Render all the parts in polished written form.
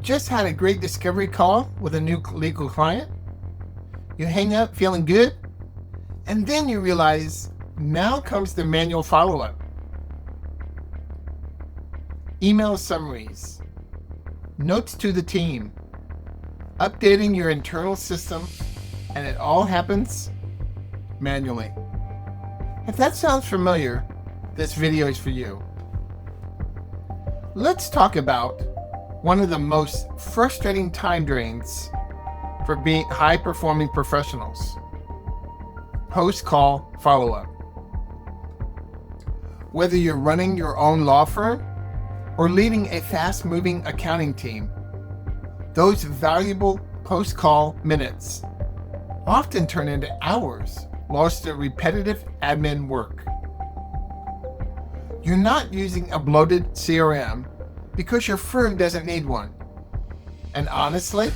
just had a great discovery call with a new legal client. You hang up feeling good, and then you realize now comes the manual follow-up. Email summaries, notes to the team, updating your internal system, and it all happens manually. If that sounds familiar, this video is for you. Let's talk about one of the most frustrating time drains for being high-performing professionals: post-call follow-up. Whether you're running your own law firm or leading a fast-moving accounting team, those valuable post-call minutes often turn into hours lost to repetitive admin work. You're not using a bloated CRM because your firm doesn't need one. And honestly,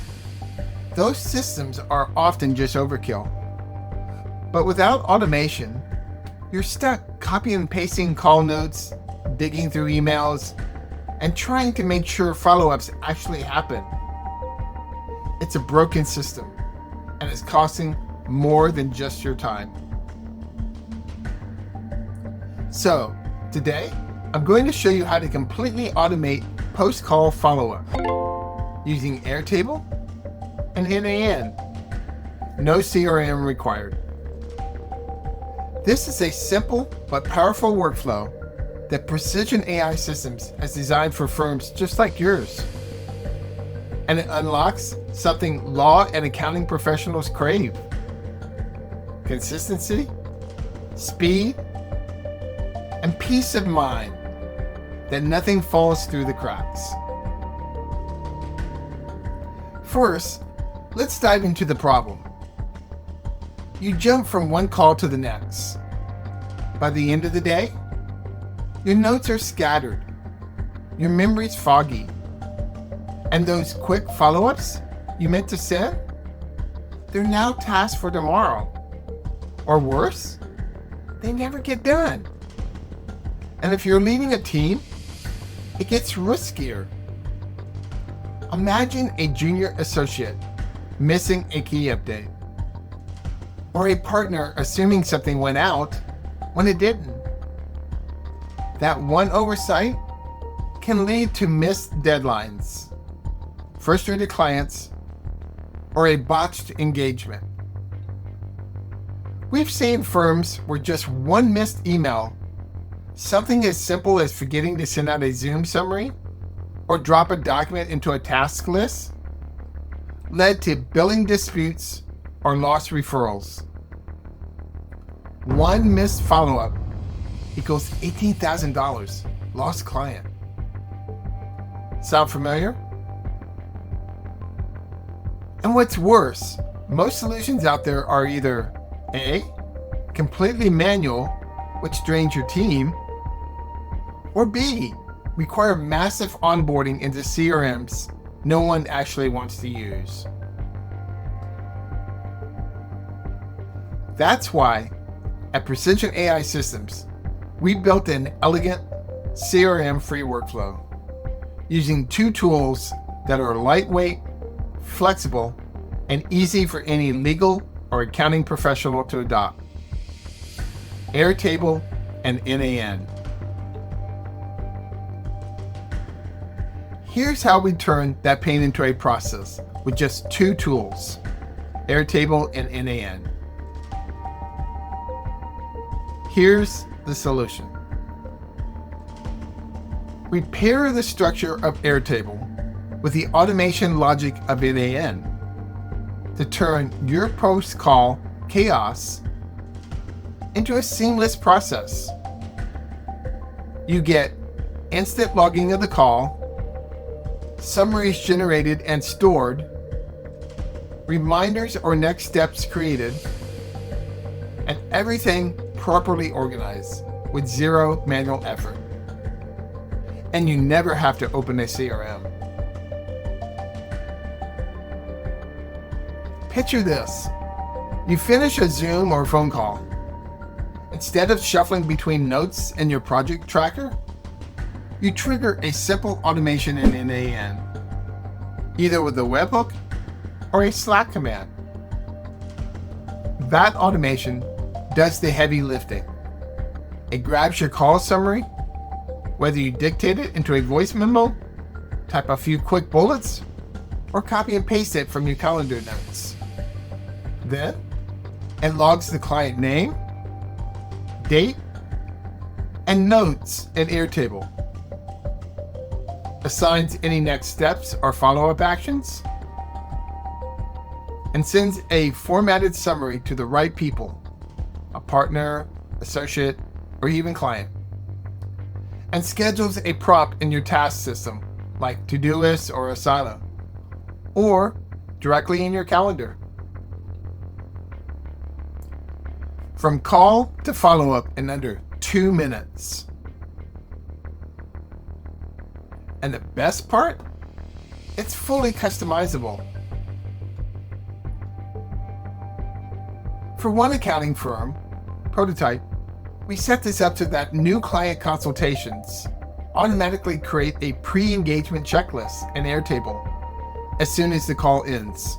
those systems are often just overkill. But without automation, you're stuck copying and pasting call notes, digging through emails, and trying to make sure follow-ups actually happen. It's a broken system, and it's costing more than just your time. So, today, I'm going to show you how to completely automate post-call follow-up using Airtable and n8n. No CRM required. This is a simple but powerful workflow that Precision AI Systems has designed for firms just like yours. And it unlocks something law and accounting professionals crave: consistency, speed, and peace of mind that nothing falls through the cracks. First, let's dive into the problem. You jump from one call to the next. By the end of the day, your notes are scattered, your memory's foggy, and those quick follow-ups you meant to send, they're now tasks for tomorrow. Or worse, they never get done. And if you're leading a team, it gets riskier. Imagine a junior associate missing a key update, or a partner assuming something went out when it didn't. That one oversight can lead to missed deadlines, frustrated clients, or a botched engagement. We've seen firms where just one missed email, something as simple as forgetting to send out a Zoom summary or drop a document into a task list, led to billing disputes or lost referrals. One missed follow-up equals $18,000 lost client. Sound familiar? And what's worse, most solutions out there are either A, completely manual, which drains your team, or B, require massive onboarding into CRMs no one actually wants to use. That's why at Precision AI Systems, we built an elegant CRM-free workflow using two tools that are lightweight, flexible, and easy for any legal or accounting professional to adopt: Airtable and n8n. Here's how we turn that pain into a process with just two tools: Airtable and n8n. Here's the solution. We pair the structure of Airtable with the automation logic of n8n to turn your post-call chaos into a seamless process. You get instant logging of the call, summaries generated and stored, reminders or next steps created, and everything properly organized with zero manual effort. And you never have to open a CRM. Picture this. You finish a Zoom or phone call. Instead of shuffling between notes and your project tracker, you trigger a simple automation in n8n. either with a webhook or a Slack command. That automation does the heavy lifting. It grabs your call summary, whether you dictate it into a voice memo, type a few quick bullets, or copy and paste it from your calendar notes. Then, it logs the client name, date, and notes in Airtable. Assigns any next steps or follow-up actions, and sends a formatted summary to the right people, a partner, associate, or even client, and schedules a prompt in your task system like Todoist or Asana, or directly in your calendar. From call to follow-up in under 2 minutes. And the best part? It's fully customizable. For one accounting firm, Prototype, we set this up so that new client consultations automatically create a pre-engagement checklist in Airtable as soon as the call ends.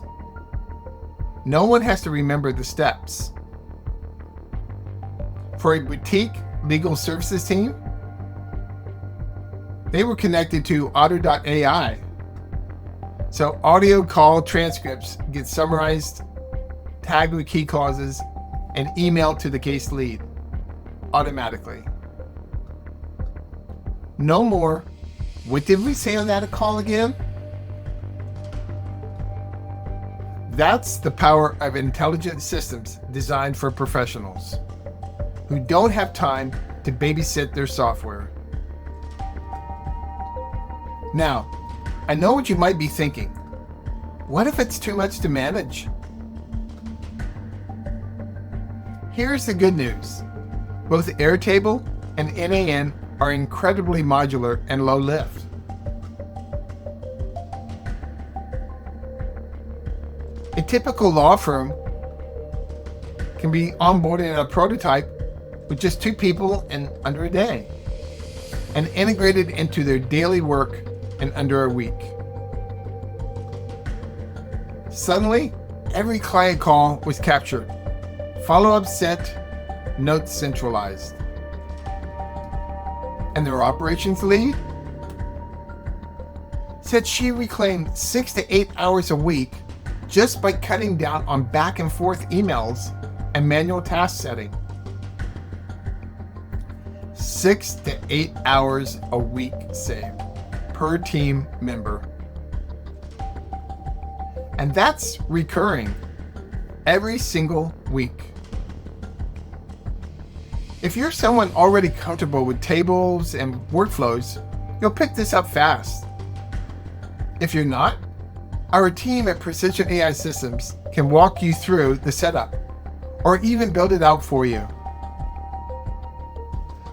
No one has to remember the steps. For a boutique legal services team, they were connected to Otter.ai. So audio call transcripts get summarized, tagged with key clauses, and emailed to the case lead automatically. No more, what did we say on that call again? That's the power of intelligent systems designed for professionals who don't have time to babysit their software. Now, I know what you might be thinking. What if it's too much to manage? Here's the good news. Both Airtable and n8n are incredibly modular and low lift. A typical law firm can be onboarding a Prototype with just 2 people in under a day and integrated into their daily work in under a week. Suddenly, every client call was captured, follow-up sent, notes centralized. And their operations lead said she reclaimed 6 to 8 hours a week just by cutting down on back and forth emails and manual task setting. 6 to 8 hours a week saved per team member. And that's recurring every single week. If you're someone already comfortable with tables and workflows, you'll pick this up fast. If you're not, our team at Precision AI Systems can walk you through the setup or even build it out for you.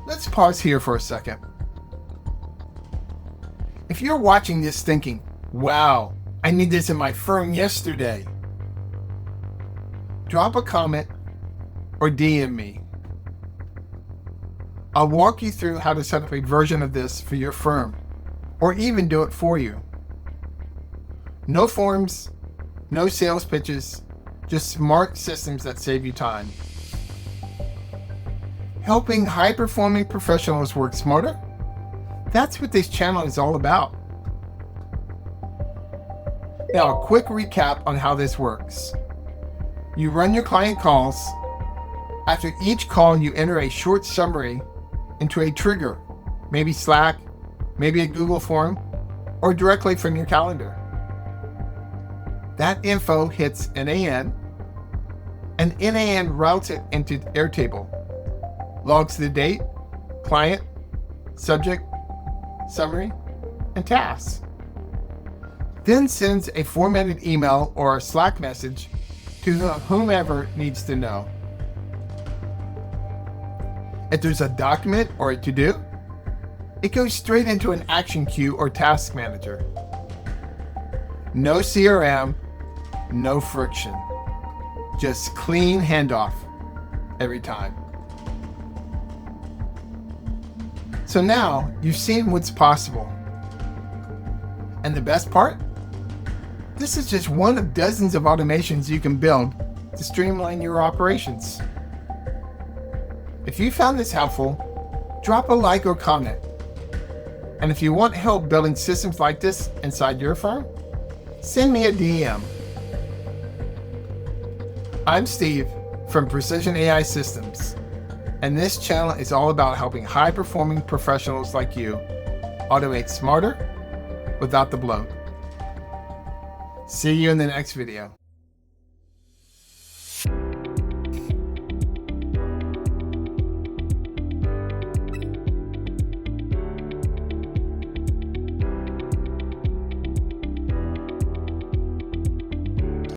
Let's pause here for a second. If you're watching this thinking, wow, I need this in my firm yesterday, drop a comment or DM me. I'll walk you through how to set up a version of this for your firm, or even do it for you. No forms, no sales pitches, just smart systems that save you time. Helping high-performing professionals work smarter? That's what this channel is all about. Now, a quick recap on how this works. You run your client calls. After each call, you enter a short summary into a trigger, maybe Slack, maybe a Google form, or directly from your calendar. That info hits n8n, and n8n routes it into Airtable, logs the date, client, subject, summary, and tasks. Then sends a formatted email or a Slack message to whomever needs to know. If there's a document or a to-do, it goes straight into an action queue or task manager. No CRM, no friction. Just clean handoff every time. So now you've seen what's possible. And the best part? This is just one of dozens of automations you can build to streamline your operations. If you found this helpful, drop a like or comment. And if you want help building systems like this inside your firm, send me a DM. I'm Steve from Precision AI Systems, and this channel is all about helping high-performing professionals like you automate smarter without the bloat. See you in the next video.